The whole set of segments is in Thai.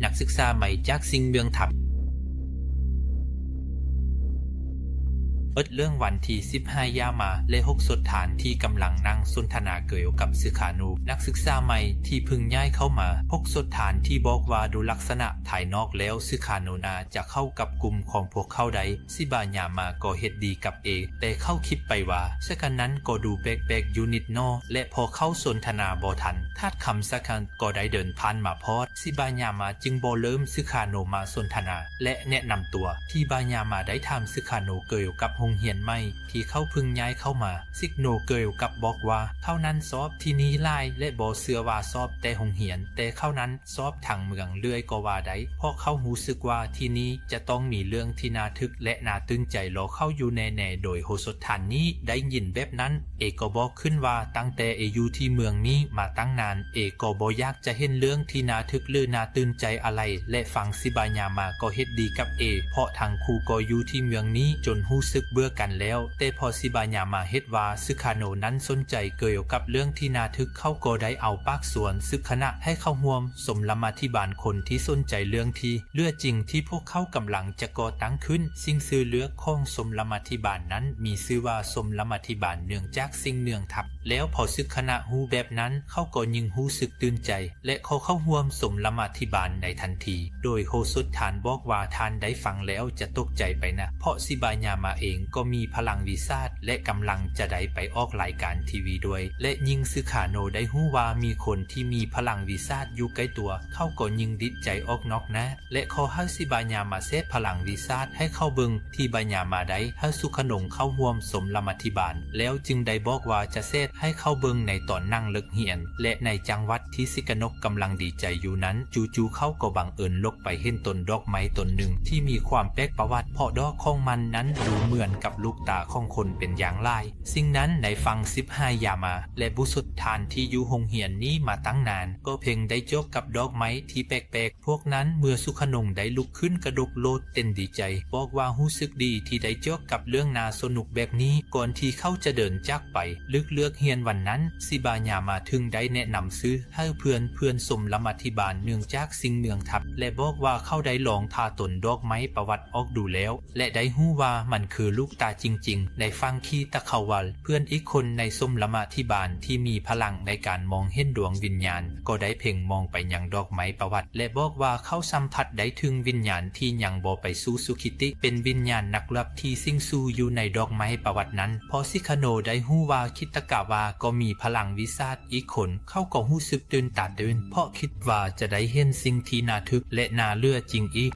นักศึกษาใหม่จากซิงเมืองทับเรื่องวันที่15ยามาและ6สถานที่กำลังนั่งสนทนาเกี่ยวกับสึขานูนักศึกษาใหม่ที่เพิ่งย้ายเข้ามา6สถานที่บอกว่าดูลักษณะภายนอกแล้วสึขานูนาจะเข้ากับกลุ่มของพวกเขาใดสิบายามาก็เฮ็ดดีกับเอแต่เข้าคิดไปว่าสักนั้นก็ดูแปลกๆอยู่นิดนอและพอเข้าสนทนาบ่ทันทาดคำสักกันก็ได้เดินผ่านมาพอดสิบายามาจึงบ่เริ่มสึขานูมาสนทนาและแนะนำตัวที่บายามาได้ทำสึขานูเกี่ยวกับโรงเรียนใหม่ที่เขาพึ่งย้ายเข้ามาซิกโนเกิลกับบอกว่าเขานั้นสอบที่นี้ไล่และบ่เชื่อว่าสอบแต่โรงเรียนแต่เขานั้นสอบทางเมืองเรื่อยก็ว่าได้เพราะเขารู้สึกว่าที่นี้จะต้องมีเรื่องที่น่าทึกและน่าตื่นใจรอเข้าอยู่แน่ๆโดยโหสถานนี้ได้ยินแบบนั้นเอกก็บอกขึ้นว่าตั้งแต่อยู่ที่เมืองนี้มาตั้งนานเอกก็บ่อยากจะเห็นเรื่องที่น่าทึกหรือน่าตื่นใจอะไรและฟังซิบายามาก็เฮ็ดดีกับเพราะทางครูก็อยู่ที่เมืองนี้จนรู้สึกเบื่อกันแล้วแต่พอซิบายามาเฮ็ดว่าสึคาโนนั้นสนใจเกี่ยวกับเรื่องที่น่าทึกเขาก็ได้เอาปากสวนสึกคณะให้เข้าร่วมสมลมาธิบาลคนที่สนใจเรื่องที่เลือจริงที่พวกเขากำลังจะก่อตั้งขึ้นสิ่งซื้อเลือกของสมลมาธิบาลนั้นมีชื่อว่าสมลมาธิบาลเนื่องจากสิ่งเนื่องทับแล้วพอสึกคณะฮู้แบบนั้นเขาก็ยิ่งรู้สึกตื่นใจและเขาเข้าร่วมสมลมาธิบาลในทันทีโดยโฮสถฐานบอกว่าท่านได้ฟังแล้วจะตกใจไปนะเพราะซิบายามาเองก็มีพลังวิชาและกำลังจะได้ไปออกรายการทีวีด้วยและยิ่งสึคาโนได้ฮู้ว่ามีคนที่มีพลังวิชาอยู่ใกล้ตัวเขาก็ยิ่งดิดใจออกนอกนะและขอให้ซิบายามาเซตพลังวิชาให้เข้าเบิงที่บายามาได้ให้สุขนงเข้าร่วมสมลมาธิบาลแล้วจึงได้บอกว่าจะเซตให้เข้าเบิงในตอนนั่งเลิกเหียนและในจังหวัดที่สิกนกกำลังดีใจอยู่นั้นจู่ๆเขาก็บังเอิญลกไปเห็นต้นดอกไม้ต้นหนึ่งที่มีความแปลกประวัติเพราะดอกของมันนั้นดูเหมือนกับลูกตาของคนเป็นอย่างไรสิ่งนั้นในฟัง15ยามาและบุสุดทานที่อยู่โรงเรียนนี้มาตั้งนานก็เพ่งได้จกกับดอกไม้ที่แปลกๆพวกนั้นเมื่อสุขนงได้ลุกขึ้นกระดกโลดเต้นดีใจบอกว่ารู้สึกดีที่ได้จกกับเรื่องน่าสนุกแบบนี้ก่อนที่เขาจะเดินจากไปลึกเลือกเฮียนวันนั้นซิบายามาถึงได้แนะนำซื้อให้เพื่อนสมลมาธิบาลเนื่องจากสิ่งเมืองทับและบอกว่าเขาได้ลองทาต้นดอกไม้ประวัติออกดูแล้วและได้ฮู้ว่ามันคือลูกตาจริงๆในฟังคีตะเขาวัลเพื่อนอีกคนในสมลมาธิบาลที่มีพลังในการมองเห็นดวงวิญญาณก็ได้เพ่งมองไปยังดอกไม้ประวัติและบอกว่าเขาสัมผัสได้ถึงวิญญาณที่ยังบ่ไปสู่สุคิติเป็นวิญญาณนักรบที่สิงสู่อยู่ในดอกไม้ประวัตินั้นพอซิคาโนได้ฮู้ว่าคิตะกะวาก็มีพลังวิชาอีกคนเขาก็รู้สึกตื่นตาตื่นเพราะคิดว่าจะได้เห็นสิ่งที่น่าทึกและน่าเลือจริงอีก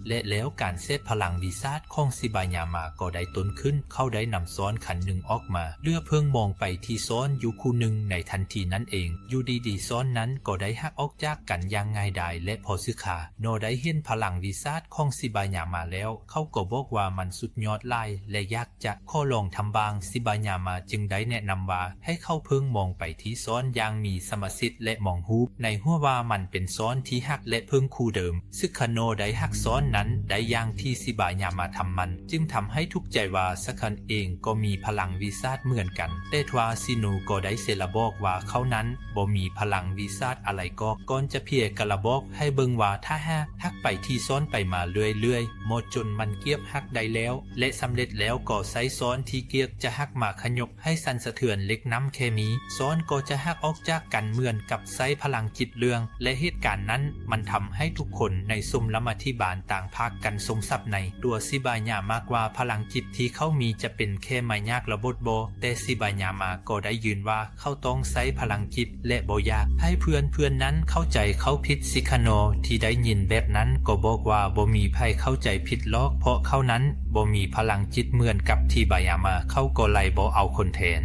และแล้วการเซตพลังวิชาของซิบายามาก็ได้ต้นขึ้นเขาได้นำซ้อนขันหนึ่งออกมาเลือเพิ่งมองไปที่ซ้อนอยู่คู่หนึ่งในทันทีนั้นเองอยู่ดีๆซ้อนนั้นก็ได้หักออกจากกันอย่างง่ายดายและพอสึกาโนได้เห็นพลังวิชาของซิบายามาแล้วเขาก็บอกว่ามันสุดยอดไล่และอยากจะขอลองทำบางซิบายามาจึงได้แนะนำว่าให้เขาเพิ่งมองไปที่ซ้อนอย่างมีสมาธิและมองฮูบในหัวว่ามันเป็นซ้อนที่หักและเพิ่งคู่เดิมซึคาโนได้หักซ้อนนั้นได้อย่างที่ซิบายามาทำมันจึงทำให้ทุกใจว่าสักคันเองก็มีพลังวิชาเหมือนกันแต่ทว่าซินูก็ได้เสละบอกว่าเขานั้นบ่มีพลังวิชาอะไรก็ก่อนจะเพียกระบอกให้เบิ่งว่าถ้าหักไปที่ซ้อนไปมาเรื่อยๆหมดจนมันเกียบหักได้แล้วและสำเร็จแล้วก็ใช้ซ้อนที่เกียบจะหักมาขยบให้สั่นสะเทือนเล็กน้ำเคมีซ้อนก็จะหักออกจากกันเหมือนกับใช้พลังจิตเรืองและเหตุการณ์นั้นมันทำให้ทุกคนในสมลมาธิบาลต่างพากันสงสัยในตัวซิบายามากว่าพลังจิตที่เขามีจะเป็นแค่ไม้ยากระบดโบแต่ซิบายามาก็ได้ยืนว่าเขาต้องใช้พลังจิตและโบยากให้เพื่อนนั้นเข้าใจเขาผิดซิคาโนที่ได้ยินแบบนั้นก็บอกว่าบ่มีไผเข้าใจผิดลอกเพราะเขานั้นบ่มีพลังจิตเหมือนกับที่บายามาเขาก็ไล่บ่เอาคนแทน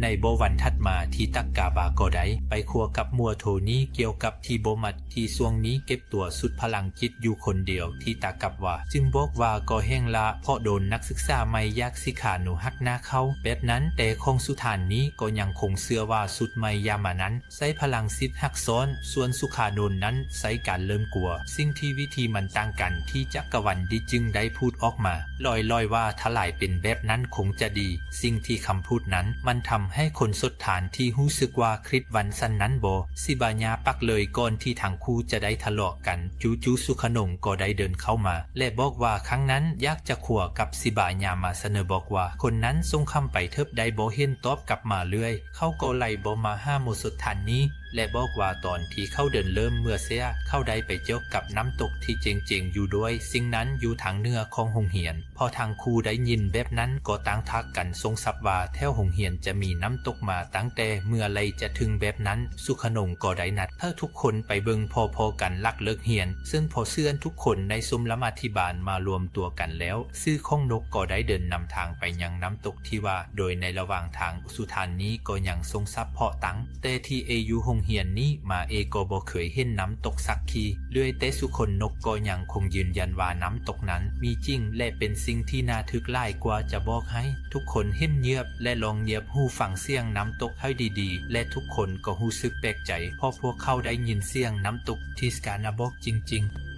ในโบวันถัดมาที่ตักกาบาก็ได้ไปคัวกับมัวโทนี้เกี่ยวกับที่โบมัดที่ช่วงนี้เก็บตัวสุดพลังจิตอยู่คนเดียวที่ตากับว่าจึงบอกว่าก็แห้งละเพราะโดนนักศึกษาไม่ยากสิขาหนูหักหน้าเขาแบบนั้นแต่คงสุธานนี้ก็ยังคงเชื่อว่าสุดไม่ยามานั้นใช้พลังซิดหักซ้อนส่วนสุขาโดนนั้นใช้การเริ่มกลัวสิ่งที่วิธีมันต่างกันที่จักรวรรดิจึงได้พูดออกมาลอยว่าถ้าหลายเป็นแบบนั้นคงจะดีสิ่งที่คำพูดนั้นมันท ำให้คนสดฐานที่รู้สึกว่าคริสวันสันนั้นบ่สิบาญาปักเลยก่อนที่ทั้งคู่จะได้ทะเลาะกันจู่ๆสุขนงก็ได้เดินเข้ามาและบอกว่าครั้งนั้นอยากจะขัวกับสิบาญามาเสนอบอกว่าคนนั้นส่งคำไปเทิบได้บ่เห็นตอบกลับมาเรื่อยเขาก็ไล่บ่มาห้ามหมู่สดฐานนี้และบอกว่าตอนที่เข้าเดินเริ่มเมื่อเสียเข้าได้ไปเจอกับน้ำตกที่เจ๋งๆอยู่ด้วยสิ่งนั้นอยู่ทางเหนือของหงเหียนพอทางครูได้ยินแบบนั้นก็ต่างทักกันทรงสับว่าแถวหงเหียนจะมีน้ำตกมาตั้งแต่เมื่อไรจะถึงแบบนั้นสุขนงก็ได้นัดถ้าทุกคนไปเบิ่งพอๆกันลักเลิกเหียนซึ่งพอเสื่อนทุกคนในซุ้มละมาธิบาลมารวมตัวกันแล้วซื่อข้องนกก็ได้เดินนำทางไปยังน้ำตกที่ว่าโดยในระหว่างทางสุธานนี้ก็ยังทรงซับเพาะตั้งแต่ที่เอยูหงเหียนนี้มาเอก็บ่เคยเห็นน้ำตกสักทีเลื่อยแต่สุคนนกก็ยังคงยืนยันว่าน้ำตกนั้นมีจริงและเป็นสิ่งที่น่าทึกหลายกว่าจะบอกให้ทุกคนเห็นเงียบและลองเงียบหูฟังเสียงน้ำตกให้ดีๆและทุกคนก็รู้สึกแปลกใจเพราะพวกเขาได้ยินเสียงน้ำตกที่สกานาบอกจริงๆ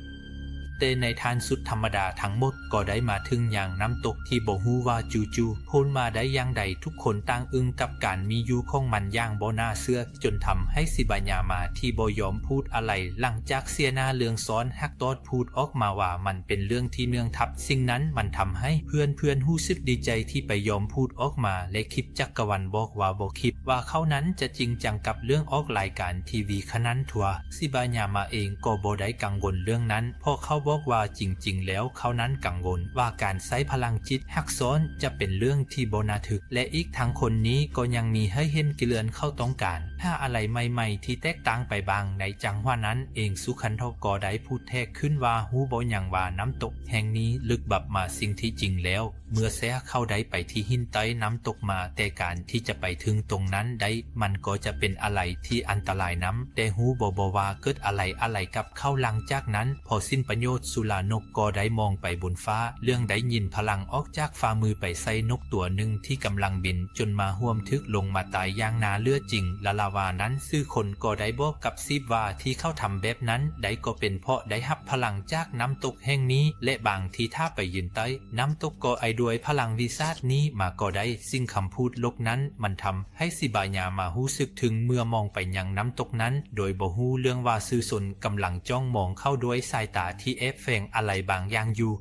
แต่ในทานสุดธรรมดาทั้งหมดก็ได้มาถึงอย่างน้ำตกที่บ่ฮู้ว่าจู่ๆพ้นมาได้อย่างใดทุกคนต่างอึ้งกับการมีอยู่ของมันอย่างบ่น่าเชื่อจนทำให้สิบาญามาที่บ่ยอมพูดอะไรหลังจากเสียหน้าเรื่องซ้อนฮักตอดพูดออกมาว่ามันเป็นเรื่องที่เนื่องทับสิ่งนั้นมันทำให้เพื่อนรู้สึกดีใจที่ไปยอมพูดออกมาและคลิปจักรวรรดิบอกว่าบ่คิดว่าเขานั้นจะจริงจังกับเรื่องออกรายการทีวีขนาดทั่วสิบาญามาเองก็บ่ได้กังวลเรื่องนั้นเพราะเขาบอกว่าจริงๆแล้วเขานั้นกังวลว่าการใช้พลังจิตหักซ้อนจะเป็นเรื่องที่บ่น่าทึกและอีกทั้งคนนี้ก็ยังมีให้เห็นเกลือนเข้าต้องการถ้าอะไรใหม่ๆที่แตกต่างไปบางในจังหวะนั้นเองสุขันธก็ได้พูดแทรกขึ้นว่าฮู้บ่หยังว่าน้ำตกแห่งนี้ลึกบับมาสิ่งที่จริงแล้วเมื่อแท้เข้าได้ไปที่หินใต้น้ำตกมาแต่การที่จะไปถึงตรงนั้นได้มันก็จะเป็นอะไรที่อันตรายน้ำแต่ฮู้บ่ว่าเกิดอะไรกับเข้าหลังจากนั้นพอสิ้นประโยชน์สุลานกก็ได้มองไปบนฟ้าเรื่องได้ยินพลังออกจากฝ่ามือไปใส่นกตัวหนึ่งที่กำลังบินจนมาห่วมทึกลงมาตายอย่างนาเลือดจริงละลาวานั้นซื่อคนก็ได้บอกกับซีบว่าที่เข้าทำแบบนั้นได้ก็เป็นเพราะได้รับพลังจากน้ำตกแห่งนี้และบางที่ถ้าไปยืนใต้น้ำตกก็ไอด้วยพลังวิสาทนี้มาก็ได้สิ่งคำพูดลกนั้นมันทำให้สิบาญามารู้สึกถึงเมื่อมองไปยังน้ำตกนั้นโดยบ่ฮู้เรื่องว่าซื่อสนกำลังจ้องมองเข้าด้วยสายตาที่แอบแฝงอะไรบางอย่างอยู่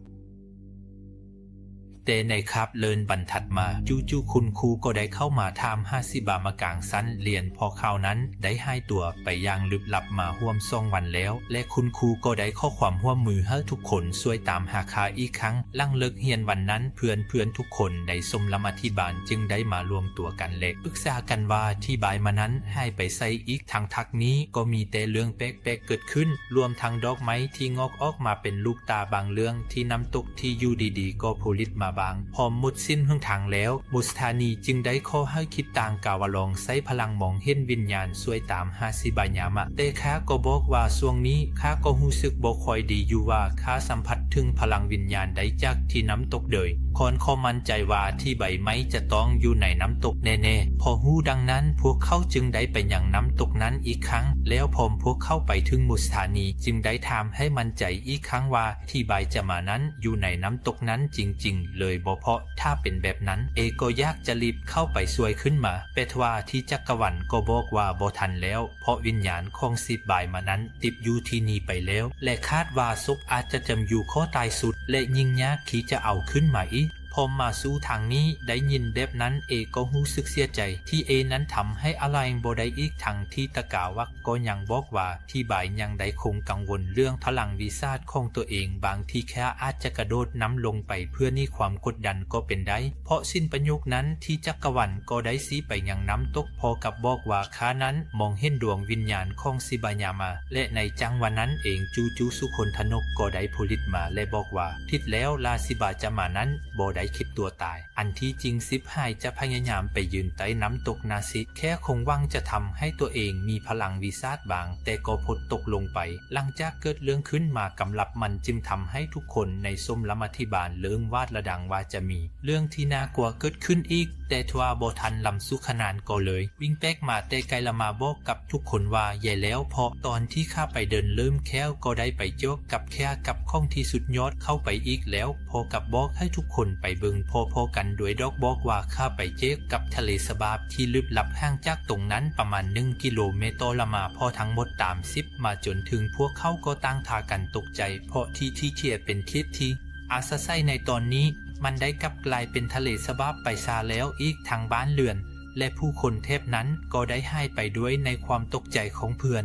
แต่ในคาบเลินบรรทัดมาจู่ๆคุณครูก็ได้เข้ามาถามหาสิบามากลางสั้นเรียนพอข่าวนั้นได้หายตัวไปอย่างลึกลับมาร่วม2 วันแล้วและคุณครูก็ได้ข้อความร่วมมือให้ทุกคนช่วยตามหาคาอีกครั้งหลังเลิกเรียนวันนั้นเพื่อนทุกคนในสมรมธิบาลจึงได้มารวมตัวกันและปรึกษากันว่าที่บ่ายมานั้นให้ไปใส่อีกทางทักนี้ก็มีแต่เรื่องแปลกๆเกิดขึ้นรวมทั้งดอกไม้ที่งอกออกมาเป็นลูกตาบางเรื่องที่น้ำตกที่อยู่ดีๆก็ผลิตมาบางพอหมดสิ้นหนทางแล้วมุสธานีจึงได้ขอให้คิดต่างกาวลองใช้พลังมองเห็นวิญญาณช่วยตามหาสิบายามะแต่ข้าก็บอกว่าช่วงนี้ข้าก็รู้สึกบ่ค่อยดีอยู่ว่าข้าสัมผัสถึงพลังวิญญาณได้จากที่น้ำตกเดยคอนข้อมั่นใจว่าที่ใบไม้จะต้องอยู่ในน้ำตกแน่ๆพอฮู้ดังนั้นพวกเขาจึงได้ไปยังน้ำตกนั้นอีกครั้งแล้วพอพวกเข้าไปถึงมุสธานีจึงได้ถามให้มั่นใจอีกครั้งว่าที่ใบจะมานั้นอยู่ในน้ำตกนั้นจริงๆเลยบ่เพราะถ้าเป็นแบบนั้นเอก็อยากจะรีบเข้าไปช่วยขึ้นมาแต่ทว่าที่จักรวรรดิก็บอกว่าบ่ทันแล้วเพราะวิญญาณของสิบบายมานั้นติดอยู่ที่นี่ไปแล้วและคาดว่าศพอาจจะจำอยู่ข้อตายสุดและยิ่งยากที่จะเอาขึ้นมาอีกพอมาสู่ทางนี้ได้ยินแบบนั้นเอก็รู้สึกเสียใจที่เอนั้นทำให้อะไรบ่ได้อีกทางที่ตะกาวักก็ยังบอกว่าที่บ่ายยังได้คงกังวลเรื่องพลังวิสาทของตัวเองบางที่แค่อาจจะกระโดดน้ำลงไปเพื่อนี่ความกดดันก็เป็นได้เพราะสิ้นประโยคนั้นที่จักรวรรดิก็ได้ซีไปยังน้ำตกพอกับบอกว่าข้านั้นมองเห็นดวงวิญญาณของสิบายามาและในจังวันนั้นเองจู่สุคนทนกก็ได้ผลิตมาและบอกว่าทิศแล้วลาสิบาจะมานั้นบ่ได้คิดตัวตายอันที่จริงซิบหายจะพยายามไปยืนใต้น้ำตกนาซิแค่คงหวังจะทำให้ตัวเองมีพลังวิสาทบางแต่ก็พดตกลงไปหลังจากเกิดเรื่องขึ้นมากำลับมันจึงทำให้ทุกคนในสมรมธิบาลเลิงวาดระดังว่าจะมีเรื่องที่น่ากลัวเกิดขึ้นอีกแ แต่ทว่าบ่ทันลำสุขนานก็เลยวิ่งแป๊กมาแต่ไกลละมาบอกกับทุกคนว่าใหญ่แล้วเพราะตอนที่ข้าไปเดินเริ่มแค้วก็ได้ไปโจกกับแค่กับข้องที่สุดยอดเข้าไปอีกแล้วพอกับบอกให้ทุกคนไปเบิงพอกันด้วยดอกบอกว่าข้าไปเจกกับทะเลสบาบที่ลึกลับห่างจากตรงนั้นประมาณ1 กิโลเมตรละมาพอทั้งหมดตาม10มาจนถึงพวกเขาก็ตั้งท่ากันตกใจเพราะที่เทียเป็นทิศที่อาซาไซในตอนนี้มันได้กลับกลายเป็นทะเลสบาบไปซาแล้วอีกทางบ้านเรือนและผู้คนเทพนั้นก็ได้หายไปด้วยในความตกใจของเพื่อน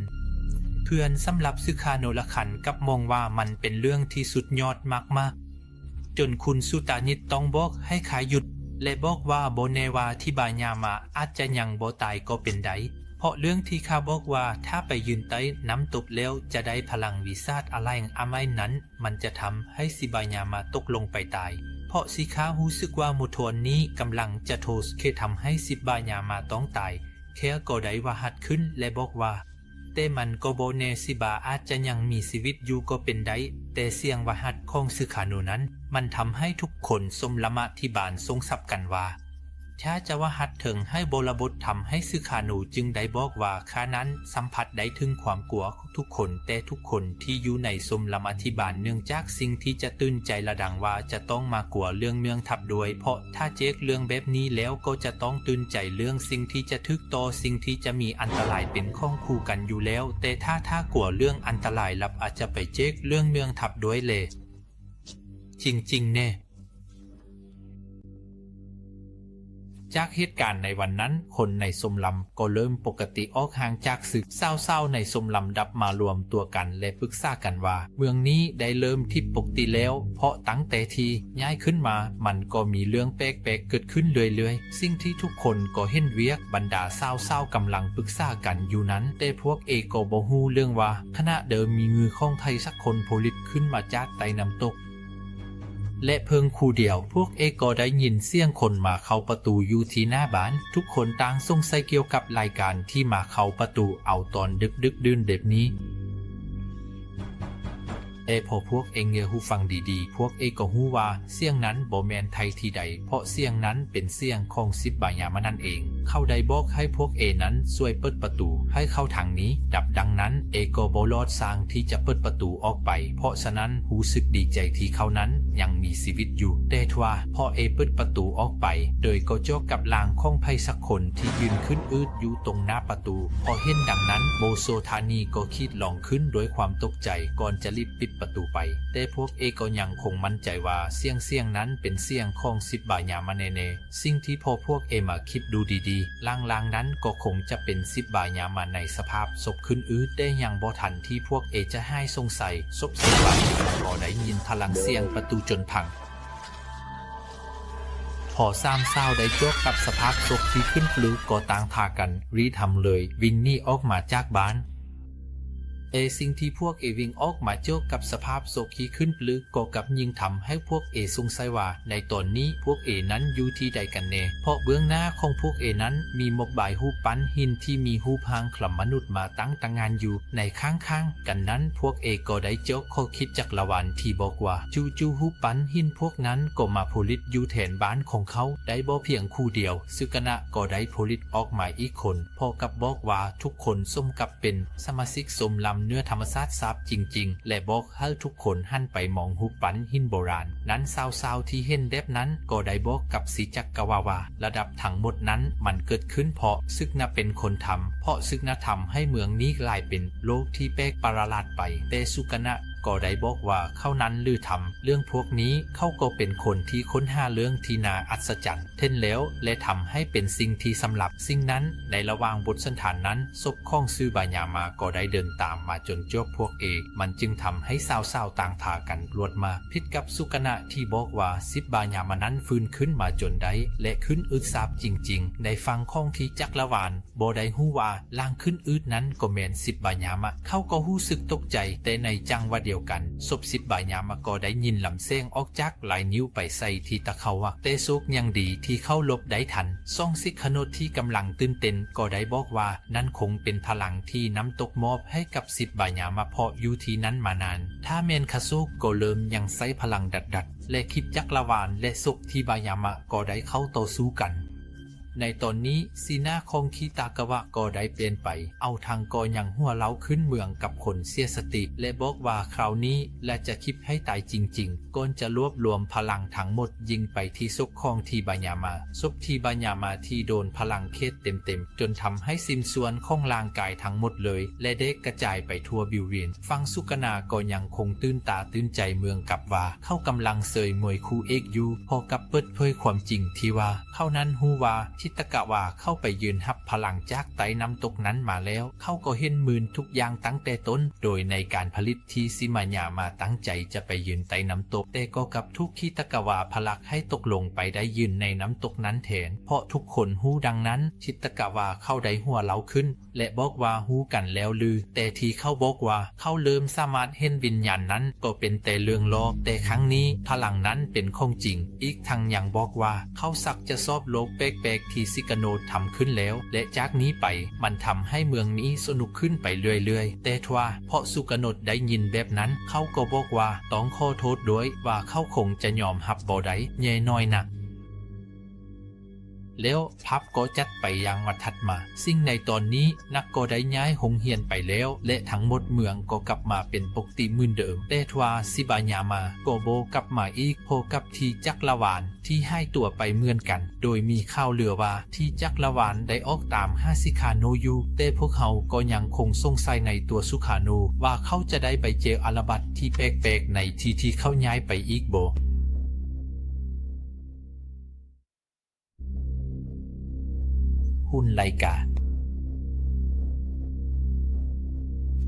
สำหรับซึคาโนละคันกับมองว่ามันเป็นเรื่องที่สุดยอดมากๆจนคุณสุตานิตต้องบอกให้ขาหยุดและบอกว่าโบเนวาที่บายามาอาจจะยังบ่ตายก็เป็นได้เพราะเรื่องที่ข้าบอกว่าถ้าไปยืนใต้น้ำตกแล้วจะได้พลังวิสาทอะไรนั้นมันจะทำให้ซิบายามาตกลงไปตายเพราะสิข้ารู้สึกว่ามุทวนนี้กำลังจะโทสเคทำให้ซิบายามาต้องตายแค่ก็ได้ว่าหัดขึ้นและบอกว่าแต่มันก็โบเนซิบาอาจจะยังมีชีวิตอยู่ก็เป็นได้แต่เสียงวาหัดของซึคาโนนั้นมันทำให้ทุกคนสมละมะที่บานทรงสับกันว่าถ้าจะว่าหัดถึงให้โบราบททำให้ซึคาโนจึงได้บอกว่าข้านั้นสัมผัสได้ถึงความกลัวของทุกคนแต่ทุกคนที่อยู่ในสมละมะที่บานเนื่องจากสิ่งที่จะตื่นใจระดังว่าจะต้องมากลัวเรื่องเมืองทับด้วยเพราะถ้าเจ๊กเรื่องแบบนี้แล้วก็จะต้องตื่นใจเรื่องสิ่งที่จะทึกต่อสิ่งที่จะมีอันตรายเป็นข้องคู่กันอยู่แล้วแต่ถ้ากลัวเรื่องอันตรายลับอาจจะไปเจ๊กเรื่องเมืองทับด้วยเลยจริงๆเนี่ยจากเหตุการณ์ในวันนั้นคนในสมลำก็เริ่มปกติออกห่างจากศึกเศร้าๆในสมลำดับมารวมตัวกันและปรึกษากันว่าเมืองนี้ได้เริ่มที่ปกติแล้วเพราะตั้งแต่ที่ย้ายขึ้นมามันก็มีเรื่องแปลกๆเกิดขึ้นเรื่อยๆสิ่งที่ทุกคนก็เห็นเวียกบรรดาเศร้าๆกำลังปรึกษากันอยู่นั้นแต่พวกเอกก็บ่ฮู้เรื่องว่าขณะเดิมมีมือของไทยสักคนโผล่ขึ้นมาจากใต้น้ำตกและเพิ่งคู่เดียวพวกเอกก็ได้ยินเสียงคนมาเข้าประตูอยู่ที่หน้าบ้านทุกคนต่างสงสัยเกี่ยวกับรายการที่มาเข้าประตูเอาตอนดึกดื่นแบบนี้พอพวกเงหูฟังดีๆพวกก็หูว่าเสียงนั้นบ่แมนไทยที่ใดเพราะเสียงนั้นเป็นเสียงของซิบบายามานั่นเองเขาได้บอกให้พวกนั้นช่วยเปิดประตูให้เข้าทางนี้ดังนั้นก็บ่รอดสร้างที่จะเปิดประตูออกไปเพราะฉะนั้นรู้สึกดีใจที่เขานั้นยังมีชีวิตอยู่แต่ทว่าพอเปิดประตูออกไปโดยก็โจกกับลางของไพสักคนที่ยืนขึ้นอืดอยู่ตรงหน้าประตูพอเห็นดังนั้นโมโซธานีก็คิดลองขึ้นด้วยความตกใจก่อนจะรีบปิดประตูไปแต่พวกก็ยังคงมั่นใจว่าเสียงนั้นเป็นเสียงของซิบบายามาแน่ๆสิ่งที่พอพวกมาคิดดูดีๆลางๆนั้นก็คงจะเป็นซิบบายามาในสภาพศพขึ้นอืดได้ยังบ่ทันที่พวกจะให้สงสัยศพซิบบายามาก็ได้ยินพลังเสียงประตูจนพังพอซ้ำเศร้าได้โจกกับสภาพศพที่ขึ้นปลือก็ต่างทากันรีทำเลยวิ่งหนีออกมาจากบ้านสิ่งที่พวกวิ่งออกมาโจกกับสภาพโศกีขึ้นปลือก็กับยิ่งทำให้พวกสงสัยว่าในตอนนี้พวกนั้นอยู่ที่ใดกันแน่เพราะเบื้องหน้าของพวกนั้นมีมกบายหูปั้นหินที่มีหูพางคลำมนุษย์มาตั้งงานอยู่ในข้างๆกันนั้นพวกก็ได้โจกข้อคิดจากละวันที่บอกว่าจู่หูปั้นหินพวกนั้นก็มาโพลิตอยู่แทนบ้านของเขาได้บ่เพียงคู่เดียวซึกนะก็ได้โพลิตออกมาอีกคนพอกับบอกว่าทุกคนสมกับเป็นสมาชิกสมลำเนื้อธรรมชาติทราบจริงๆและบอกให้ทุกคนหันไปมองหุบปั้นหินโบราณนั้นสาวๆที่เห็นแบบนั้นก็ได้บอกกับสีจักกวาวาระดับทั้งหมดนั้นมันเกิดขึ้นเพราะซึกนะเป็นคนทำเพราะซึกนะทำให้เมืองนี้กลายเป็นโลกที่แปลกประหลาดไปแต่สุกนะก็ได้บอกว่าเขานั้นลือทำเรื่องพวกนี้เขาก็เป็นคนที่ค้นหาเรื่องที่น่าอัศจรรย์เท่นแล้วและทำให้เป็นสิ่งที่สำหรับสิ่งนั้นในระหว่างบทสนทนานั้นศพของซือบายามาก็ได้เดินตามมาจนจบพวกมันจึงทำให้สาวๆต่างทากันรวดมาผิดกับสุกนะที่บอกว่าซิบบายามานั้นฟื้นขึ้นมาจนได้และขึ้นอึดซาบจริงๆในฟังของที่จักรวาลบ่ได้ฮู้ว่าล่างขึ้นอึดนั้นก็แม่นซิบบายามะเขาก็รู้สึกตกใจแต่ในจังหวะเดียวกันศพซิบบายามะก็ได้ยินลำเสียงออกจากหลายนิ้วไปใส่ที่ตะเขาวักแต่โชคยังดีที่เข้าลบได้ทันซ่องซิกขนดที่กำลังตื่นเต้นก็ได้บอกว่านั่นคงเป็นพลังที่น้ำตกมอบให้กับซิบบายามะเพาะอยู่ที่นั้นมานานถ้าเมนคาซุก็เริ่มยังใช้พลังดัดและคิดจักรวาลและศพที่บายามะก็ได้เข้าต่อสู้กัน ในตอนนี้สีหน้าของคิตากาวะก็ได้เปลี่ยนไปเอาทางก็ยังหัวเล้าขึ้นเมืองกับคนเสียสติและบอกว่าคราวนี้และจะคิดให้ตายจริงๆก่อนจะรวบรวมพลังทั้งหมดยิงไปที่ศพของทีบายามาศพทีบายามาที่โดนพลังเคสเต็มๆจนทำให้สิ้นส่วนของร่างกายทั้งหมดเลยและได้กระจายไปทั่วบิวเรียนฟังสุกนาก็ยังคงตื่นตาตื่นใจเมืองกับว่าเข้ากำลังเสยมวยคู่เอกอยู่พอกับเปิดเผยความจริงที่ว่าเขานั้นฮู้ว่าชิตกะวาเข้าไปยืนหับพลังจากไตน้ำตกนั้นมาแล้วเขาก็เห็นมืนทุกอย่างตั้งแต่ต้นโดยในการผลิตที่ซิมายามาตั้งใจจะไปยืนไตน้ำตกแต่ก็กับทุกคิตกะวาพลักให้ตกลงไปได้ยืนในน้ำตกนั้นแทนเพราะทุกคนฮู้ดังนั้นชิตกะวาเข้าได้หัวเล้าขึ้นและบอกว่าฮู้กันแล้วลือแต่ที่เขาบอกว่าเขาเริ่มสามารถเห็นวิญญาณนั้นก็เป็นแต่เรื่องล้อแต่ครั้งนี้พลังนั้นเป็นของจริงอีกทั้งยังบอกว่าเขาสักจะซอบโลกแปลกๆที่ซิกาโนทำขึ้นแล้วและจากนี้ไปมันทำให้เมืองนี้สนุกขึ้นไปเรื่อยๆแต่ทว่าเพราะสุกาโนได้ยินแบบนั้นเขาก็บอกว่าต้องขอโทษด้วยว่าเขาคงจะยอมหับบ่ได้แย่น้อยนักแล้วพับก็จัดไปยังวัดถัดมาซึ่งในตอนนี้นักก็ได้ย้ายหงเฮียนไปแล้วและทั้งหมดเมืองก็กลับมาเป็นปกติเหมือนเดิมแต่ทว่าซิบายามาโกโบกลับมาอีกโพกับที่จักรวาลที่ให้ตัวไปเหมือนกันโดยมีข่าวเลือว่าที่จักรวาลได้ออกตามฮาซิคาโนอยู่แต่พวกเขาก็ยังคงสงสัยในตัวสุคาโนว่าเขาจะได้ไปเจออาราบัตที่แปลกๆในที่เขาย้ายไปอีกโบหุ้นไลกา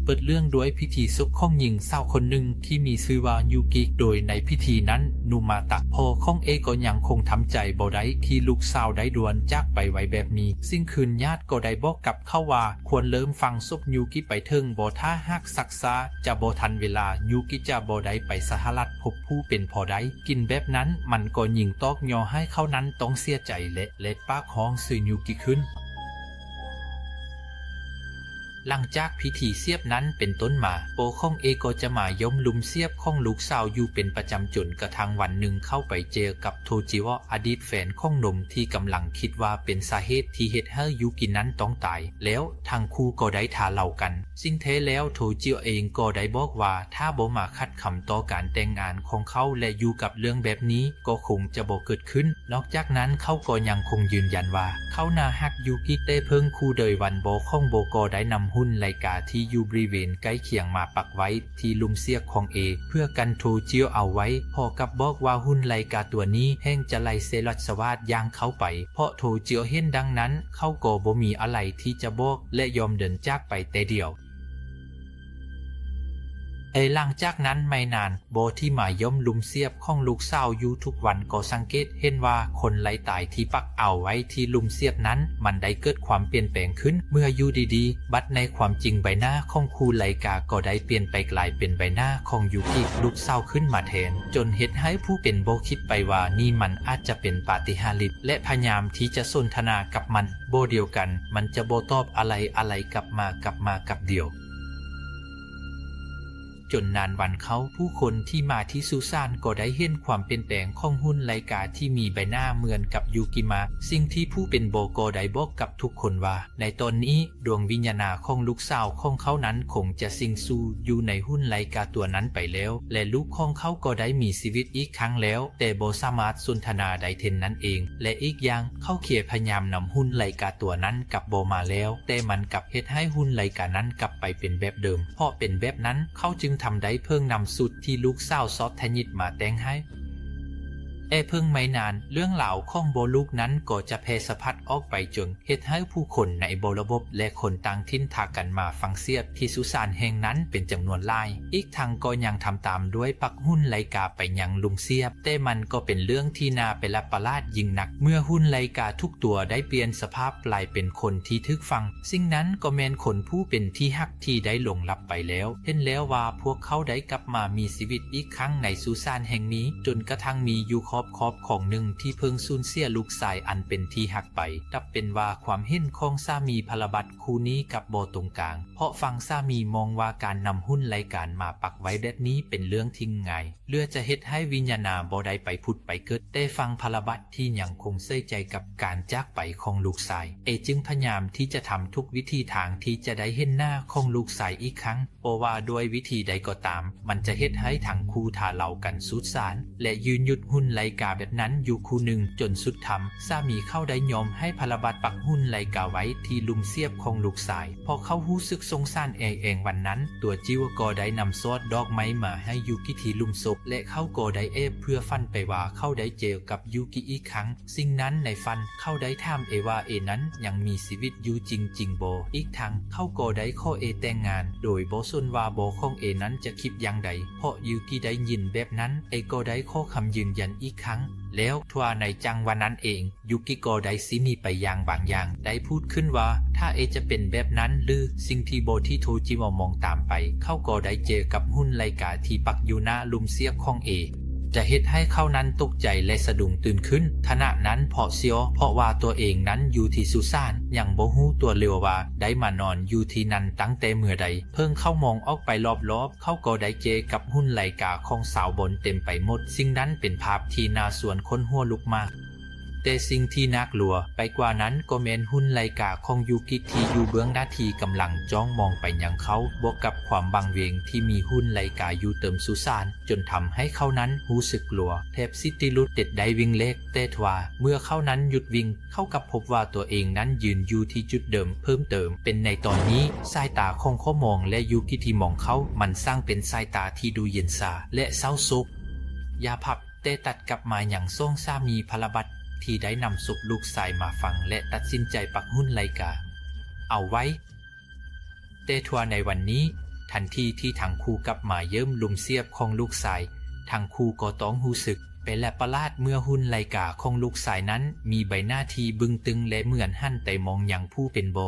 เปิดเรื่องด้วยพิธีซุกของหญิงสาวคนหนึ่งที่มีชื่อว่ายูกิโดยในพิธีนั้นนูมาตะพ่อของเอก็ยังคงทำใจบ่ได้ที่ลูกสาวได้ด่วนจากไปไว้แบบนี้ซึ่งคืนญาติก็ได้บอกกับเขาว่าควรเริ่มฟังศพยูกิไปถึงบ่ถ้าหากศักษาจะบ่ทันเวลายูกิจะบ่ได้ไปสหรัฐพบผู้เป็นพอได้กินแบบนั้นมันก็ยิงตอกยอให้เขานั้นต้องเสียใจและเล็ดปากของซื่อยูกิขึ้นหลังจากพิธีเสียบนั้นเป็นต้นมาโปของเอก็จะมายมลุมเสียบของลูกสาวอยู่เป็นประจำจนกระทั่งวันหนึ่งเข้าไปเจอกับโทจิวะอดีตแฟนของหนุ่มที่กำลังคิดว่าเป็นสาเหตุที่เหตุให้ยูกินั้นต้องตายแล้วทางคู่ก็ได้ทาเล่ากันซึ่งแท้แล้วโทจิวะเองก็ได้บอกว่าถ้าบ่มาคัดคำต่อการแต่งงานของเขาและอยู่กับเรื่องแบบนี้ก็คงจะบ่เกิดขึ้นนอกจากนั้นเขาก็ยังคงยืนยันว่าเขาน่าฮักยูกิแต่เพิ่งคู่โดยวันโบของโบก็ได้นำหุ้นไลกาที่อยู่บริเวณใกล้เคียงมาปักไว้ที่ลุมเสียกของเอเพื่อกันโทจิวเอาไว้พอกับบอกว่าหุ้นไลกาตัวนี้แห้งจะไล่เซรัสวาดย่างเข้าไปเพราะโทจิวเห็นดังนั้นเขาก็บ่มีอะไรที่จะบอกและยอมเดินจากไปแต่เดียวหลังจากนั้นไม่นานโบที่มาย่อมลุมเสียบของลูกสาวอยู่ทุกวันก็สังเกตเห็นว่าคนไล่ตายที่ปักเอาไว้ที่ลุมเสียบนั้นมันได้เกิดความเปลี่ยนแปลงขึ้นเมื่ออยู่ดีๆบัดในความจริงใบหน้าของครูไลกาก็ได้เปลี่ยนไปกลายเป็นใบหน้าของยูกิลูกสาวขึ้นมาแทนจนเหตุให้ผู้เป็นโบคิดไปว่านี่มันอาจจะเป็นปาฏิหาริย์และพยายามที่จะสนทนากับมันโบเดียวกันมันจะโบตอบอะไรกลับมากับเดียวจนนานวันเขาผู้คนที่มาที่ซูซานก็ได้เห็นความเปลี่ยนแปลงของหุ้นไลกาที่มีใบหน้าเหมือนกับยูกิมะสิ่งที่ผู้เป็นโบก็ได้บอกกับทุกคนว่าในตอนนี้ดวงวิญญาณของลูกสาวของเขานั้นคงจะสิงสู่อยู่ในหุ้นไลกาตัวนั้นไปแล้วและลูกของเขาก็ได้มีชีวิตอีกครั้งแล้วแต่โบสามารถสนทนาได้เท่นนั้นเองและอีกอย่างเขาเขียพยายามนำหุ้นไลกาตัวนั้นกลับโบมาแล้วแต่มันกลับเฮ็ดให้หุ้นไลกานั้นกลับไปเป็นแบบเดิมเพราะเป็นแบบนั้นเขาจึงทำได้เพิ่งนำสุดที่ลูกสาวซอสแทนิดมาแต่งให้เพิ่งไม่นานเรื่องเหล่าของโบลูกนั้นก็จะแพร่สะพัดออกไปจนเหตุให้ผู้คนในโบระบบและคนต่างถิ่นทากันมาฟังเสียบที่สุสานแห่งนั้นเป็นจำนวนหลายอีกทางก็ยังทำตามด้วยปักหุ้นไลกาไปยังลุงเสียบแต่มันก็เป็นเรื่องที่น่าประหลาดยิ่งนักเมื่อหุ้นไลกาทุกตัวได้เปลี่ยนสภาพกลายเป็นคนที่ทึกฟังสิ่งนั้นก็แมนคนผู้เป็นที่ฮักที่ได้หลงลับไปแล้วเห็นแล้วว่าพวกเขาได้กลับมามีชีวิตอีกครั้งในสุสานแห่งนี้จนกระทั่งมียูคอ ครอบของหนึ่งที่เพิ่งสูญเสียลูกชายอันเป็นที่หักไปดับเป็นว่าความเห็นของสามีพลบัตคู่นี้กับโบตรงกลางเพราะฝั่งสามีมองว่าการนำหุ้นรายการมาปักไว้แบบนี้เป็นเรื่องทิ้งง่ายเลือจะเฮ็ดให้วิญญาณบ่ได้ไปพุดไปเกิดได้ฟังพลบัตที่ยังคงเสียใจกับการจากไปของลูกชายจึงพยายามที่จะทำทุกวิธีทางที่จะได้เห็นหน้าของลูกชายอีกครั้งเพราะว่าด้วยวิธีใดก็ตามมันจะเฮ็ดให้ทั้งคู่ทาเหล่ากันสุดสารและยืนหยุดหุ้นรายการแบบนั้นอยู่คู่หนึ่งจนสุดทำสามีเข้าได้ยอมให้พลบัตปักหุ้นรายการไว้ที่ลุมเสียบของลูกชายพอเขารู้สึกสงสารเองวันนั้นตัวจิวก็ได้นำซอสดอกไม้มาให้ยูกิที่ลุมศพและเขาก็ได้เพื่อฟันไปว่าเขาได้เจอกับยูกิอีกครั้งสิ่งนั้นในฟันเขาได้ถามว่านั้นยังมีชีวิตอยู่จริงโบอีกทางเขาก็ได้ขอแต่งงานโดยโบสนว่าโบของนั้นจะคิดอย่างใดเพราะยูกิได้ยินแบบนั้นก็ได้ขอคำยืนยันอีกครั้งแล้วทั่วในจังวันนั้นยูกิก็ได้สิมีไปอย่างบางอย่างได้พูดขึ้นว่าถ้าจะเป็นแบบนั้นหรือสิ่งที่โบที่โทจิมมองตามไปเขาก็ได้เจอกับหุ้นรายการที่ปักอยู่หน้าลุมเสียบของจะเฮ็ดให้เขานั้นตกใจและสะดุ้งตื่นขึ้นขณะนั้นเพราะว่าตัวเองนั้นอยู่ที่สุสานยังบ่ฮู้ตัวเร็วว่าได้มานอนอยู่ที่นั่นตั้งแต่เมื่อใดเพิ่งเข้ามองออกไปรอบๆเขาก็ได้เจอกับหุ้นรายการของสาวบนเต็มไปหมดสิ่งนั้นเป็นภาพที่น่าสวนคนหัวลุกมากแต่สิ่งที่น่ากลัวไปกว่านั้นก็แม่นหุ้นรายการของยูกิที่อยู่เบื้องหน้าที่กำลังจ้องมองไปยังเขาบวกกับความบังเวงที่มีหุ้นรายการอยู่เติมสุสานจนทำให้เขานั้นรู้สึกกลัวแทบสิติลุดเด็ดได้วิ่งเล็กแต่ทว่าเมื่อเขานั้นหยุดวิ่งเขากับพบว่าตัวเองนั้นยืนอยู่ที่จุดเดิมเพิ่มเติมเป็นในตอนนี้สายตาของเขามองและยูกิที่มองเขามันสร้างเป็นสายตาที่ดูเย็นชาและเศร้าโศกยาพับแต่ตัดกลับมาอย่างส่งสามีพลบัตที่ได้นำศพลูกชายมาฟังและตัดสินใจปักหุ้นรายการเอาไว้แต่ทัวในวันนี้ทันทีที่ทั้งคู่กลับมาเยิ้มลุมเสียบของลูกชายทั้งคู่ก็ต้องรู้สึกเป็นและประหลาดเมื่อหุ้นรายการของลูกชายนั้นมีใบหน้าที่บึ้งตึงและเหมือนหั่นแต่มองอย่างผู้เป็นบ่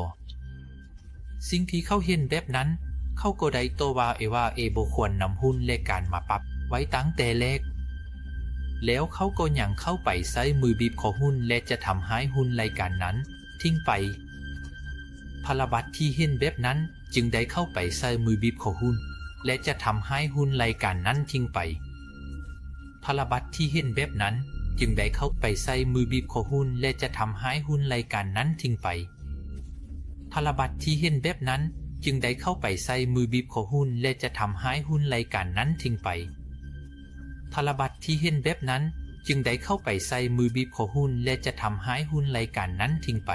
สิ่งที่เขาเห็นแบบนั้นเขาก็ได้โตว่าบ่ควรนำหุ้นรายการมาปักไว้ตั้งแต่แรกแล้วเขาก็ยังเข้าไปใช้มือบีบคอหุ้นและจะทำให้หุ้นรายการนั้นทิ้งไปพลบัตที่เห็นแบบนั้นจึงได้เข้าไปใช้มือบีบคอหุ้นและจะทำให้หุ้นรายการนั้นทิ้งไปพลบัตที่เห็นแบบนั้นจึงได้เข้าไปใช้มือบีบคอหุ้นและจะทำให้หุ้นรายการนั้นทิ้งไปพลบัตที่เห็นแบบนั้นจึงได้เข้าไปใช้มือบีบคอหุ้นและจะทำให้หุ้นรายการนั้นทิ้งไปพลบัตที่เห็นแบบนั้นจึงได้เข้าไปใส่มือบีบคอหุ้นและจะทำให้หุ้นรายการนั้นทิ้งไป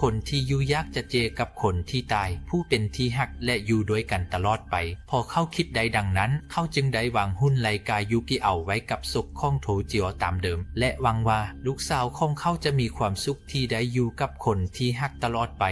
คนที่อยู่ยากจะเจอกับคนที่ตายผู้เป็นที่หักและอยู่ด้วยกันตลอดไปพอเขาคิดได้ดังนั้นเขาจึงได้วางหุ้นรายการยูกิเอาไว้กับศพของโทจิโอตามเดิมและหวังว่าลูกสาวของเขาจะมีความสุขที่ได้อยู่กับคนที่หักตลอดไป